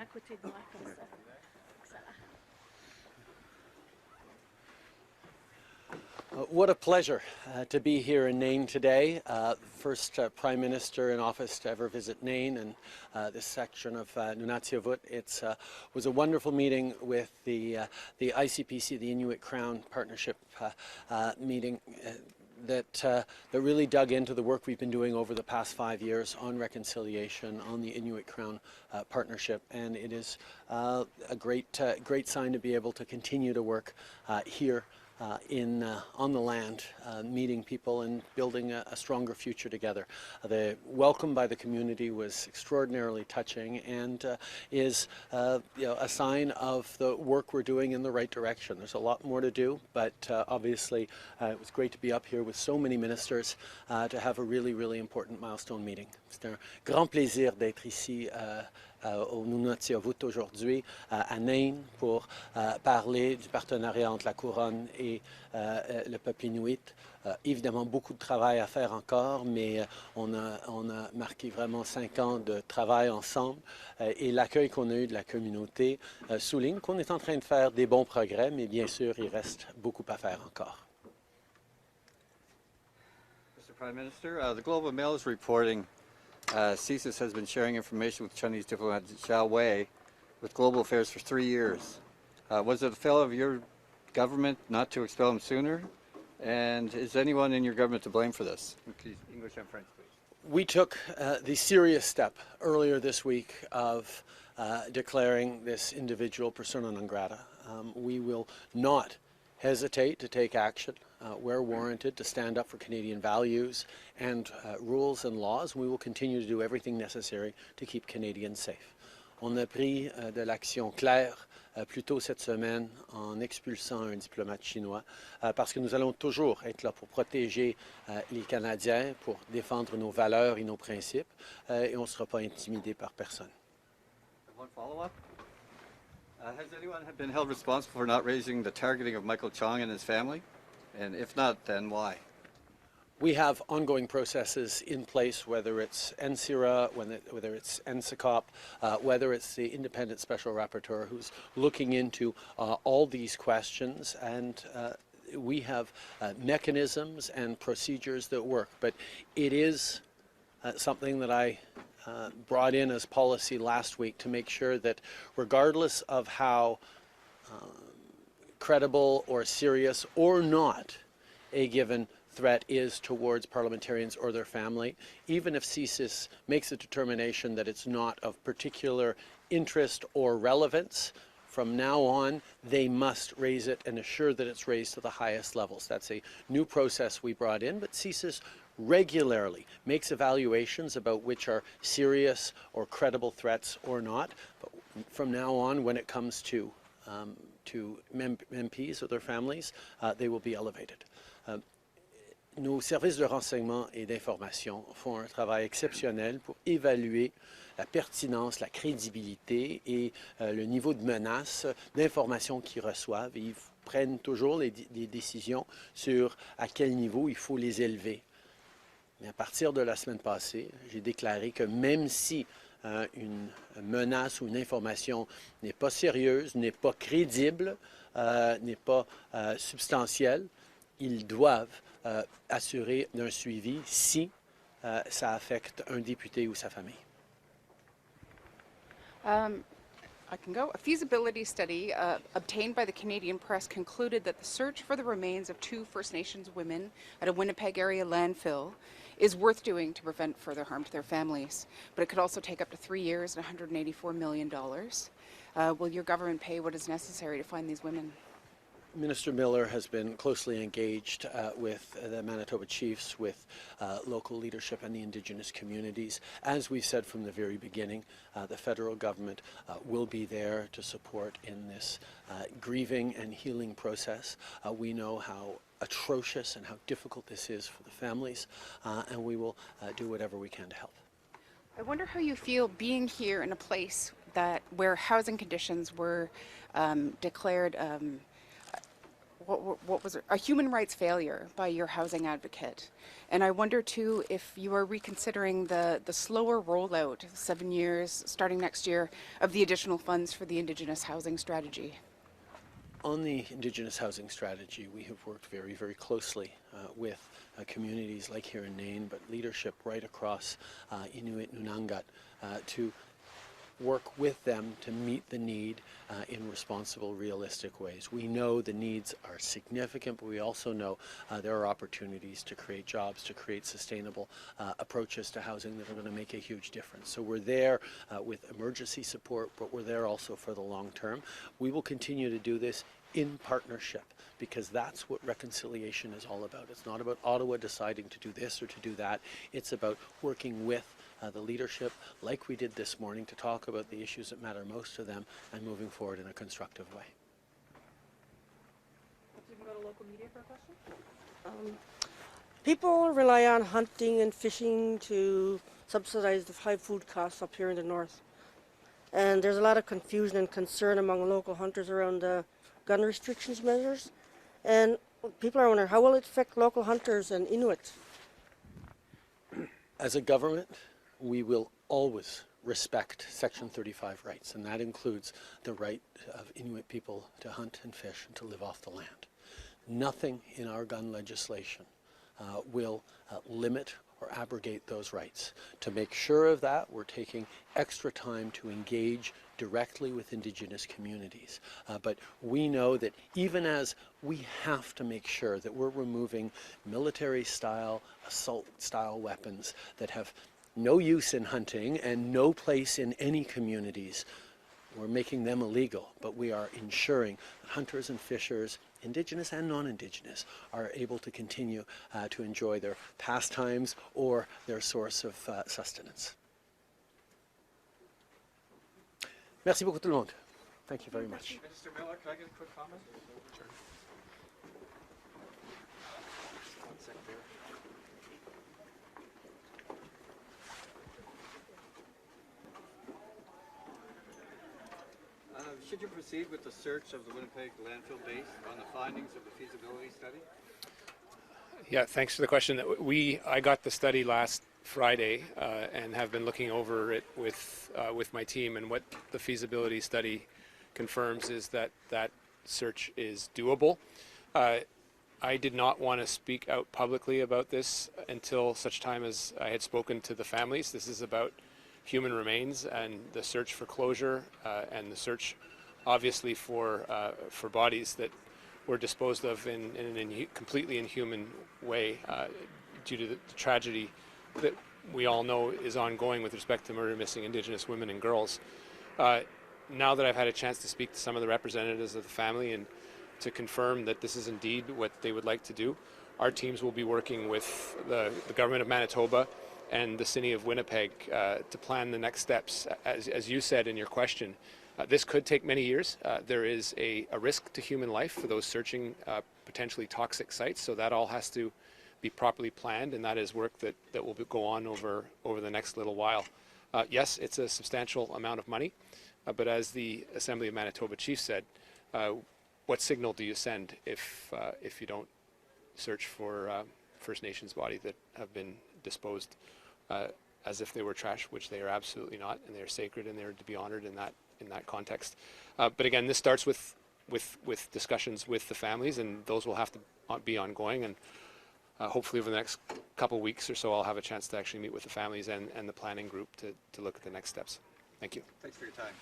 à côté de moi comme ça. What a pleasure to be here in Nain today. First Prime Minister in office to ever visit Nain and this section of Nunatsiavut. It was a wonderful meeting with the ICPC, the Inuit-Crown Partnership meeting. That really dug into the work we've been doing over the past 5 years on reconciliation, on the Inuit-Crown Partnership, and it is a great sign to be able to continue to work here on the land, meeting people and building a stronger future together. The welcome by the community was extraordinarily touching and is a sign of the work we're doing in the right direction. There's a lot more to do, but obviously it was great to be up here with so many ministers to have a really important milestone meeting. C'est un grand plaisir d'être ici au Nunatsiavut aujourd'hui, à Nain, pour parler du partenariat entre la Couronne et le peuple inuit. Évidemment, beaucoup de travail à faire encore, mais on a marqué vraiment 5 ans de travail ensemble et l'accueil qu'on a eu de la communauté souligne qu'on est en train de faire des bons progrès, mais bien sûr, il reste beaucoup à faire encore. Mr. Prime Minister, the Global Mail is reporting CSIS has been sharing information with Chinese diplomat Zhao Wei with Global Affairs for 3 years. Was it a failure of your government not to expel him sooner? And is anyone in your government to blame for this? English and French, please. We took the serious step earlier this week of declaring this individual persona non grata. We will not hesitate to take action where warranted to stand up for Canadian values and rules and laws. We will continue to do everything necessary to keep Canadians safe. On a pris de l'action claire plus tôt cette semaine en expulsant un diplomate chinois parce que nous allons toujours être là pour protéger les Canadiens, pour défendre nos valeurs et nos principes et on ne sera pas intimidé par personne. One follow-up. Has anyone been held responsible for not raising the targeting of Michael Chong and his family? And if not, then why? We have ongoing processes in place, whether it's NCIRA, whether it's NSICOP, whether it's the independent special rapporteur who's looking into all these questions, and we have mechanisms and procedures that work. But it is something that I brought in as policy last week to make sure that regardless of how credible or serious or not a given threat is towards parliamentarians or their family, even if CSIS makes a determination that it's not of particular interest or relevance, from now on, they must raise it and assure that it's raised to the highest levels. That's a new process we brought in, but CSIS regularly makes evaluations about which are serious or credible threats or not. But from now on, when it comes to MPs or their families, they will be elevated. Nos services de renseignement et d'information font un travail exceptionnel pour évaluer la pertinence, la crédibilité et le niveau de menace d'informations qu'ils reçoivent. Et ils prennent toujours des décisions sur à quel niveau il faut les élever. Mais à partir de la semaine passée, j'ai déclaré que même si une menace ou une information n'est pas sérieuse, n'est pas crédible, n'est pas substantielle, ils doivent assurer d'un suivi si ça affecte un député ou sa famille. I can go. A feasibility study obtained by the Canadian press concluded that the search for the remains of 2 First Nations women at a Winnipeg area landfill is worth doing to prevent further harm to their families. But it could also take up to 3 years and $184 million. Will your government pay what is necessary to find these women? Minister Miller has been closely engaged with the Manitoba Chiefs, with local leadership and the Indigenous communities. As we've said from the very beginning, the federal government will be there to support in this grieving and healing process. We know how atrocious and how difficult this is for the families, and we will do whatever we can to help. I wonder how you feel being here in a place where housing conditions were declared what was it? A human rights failure by your housing advocate. And I wonder too if you are reconsidering the slower rollout, 7 years, starting next year, of the additional funds for the Indigenous housing strategy. On the Indigenous housing strategy, we have worked very, very closely with communities like here in Nain, but leadership right across Inuit-Nunangat to work with them to meet the need in responsible, realistic ways. We know the needs are significant, but we also know there are opportunities to create jobs, to create sustainable approaches to housing that are going to make a huge difference. So we're there with emergency support, but we're there also for the long term. We will continue to do this in partnership, because that's what reconciliation is all about. It's not about Ottawa deciding to do this or to do that. It's about working with the leadership, like we did this morning, to talk about the issues that matter most to them and moving forward in a constructive way. You can go to local media for a question. People rely on hunting and fishing to subsidize the high food costs up here in the north. And there's a lot of confusion and concern among local hunters around the gun restrictions measures. And people are wondering, how will it affect local hunters and Inuit? As a government, we will always respect Section 35 rights, and that includes the right of Inuit people to hunt and fish and to live off the land. Nothing in our gun legislation will limit or abrogate those rights. To make sure of that, we're taking extra time to engage directly with Indigenous communities. But we know that even as we have to make sure that we're removing military-style, assault-style weapons that have no use in hunting and no place in any communities, we're making them illegal, but we are ensuring that hunters and fishers, Indigenous and non-Indigenous, are able to continue to enjoy their pastimes or their source of sustenance. Merci beaucoup tout le monde. Thank you very much. Minister Miller, can I get a quick comment? Sure. One sec there. Should you proceed with the search of the Winnipeg landfill base on the findings of the feasibility study? Yeah, thanks for the question. I got the study last Friday and have been looking over it with my team, and what the feasibility study confirms is that that search is doable. I did not want to speak out publicly about this until such time as I had spoken to the families. This is about human remains and the search for closure and the search obviously for bodies that were disposed of in a completely inhuman way due to the tragedy that we all know is ongoing with respect to murder missing Indigenous women and girls. Now that I've had a chance to speak to some of the representatives of the family and to confirm that this is indeed what they would like to do, our teams will be working with the government of Manitoba and the city of Winnipeg to plan the next steps. As you said in your question, this could take many years. There is a risk to human life for those searching potentially toxic sites, so that all has to be properly planned, and that is work that will go on over the next little while. Yes, it's a substantial amount of money, but as the Assembly of Manitoba chief said, what signal do you send if you don't search for First Nations bodies that have been disposed as if they were trash, which they are absolutely not, and they are sacred and they are to be honored in that context. But again, this starts with discussions with the families, and those will have to be ongoing. And hopefully over the next couple of weeks or so, I'll have a chance to actually meet with the families and the planning group to look at the next steps. Thank you. Thanks for your time.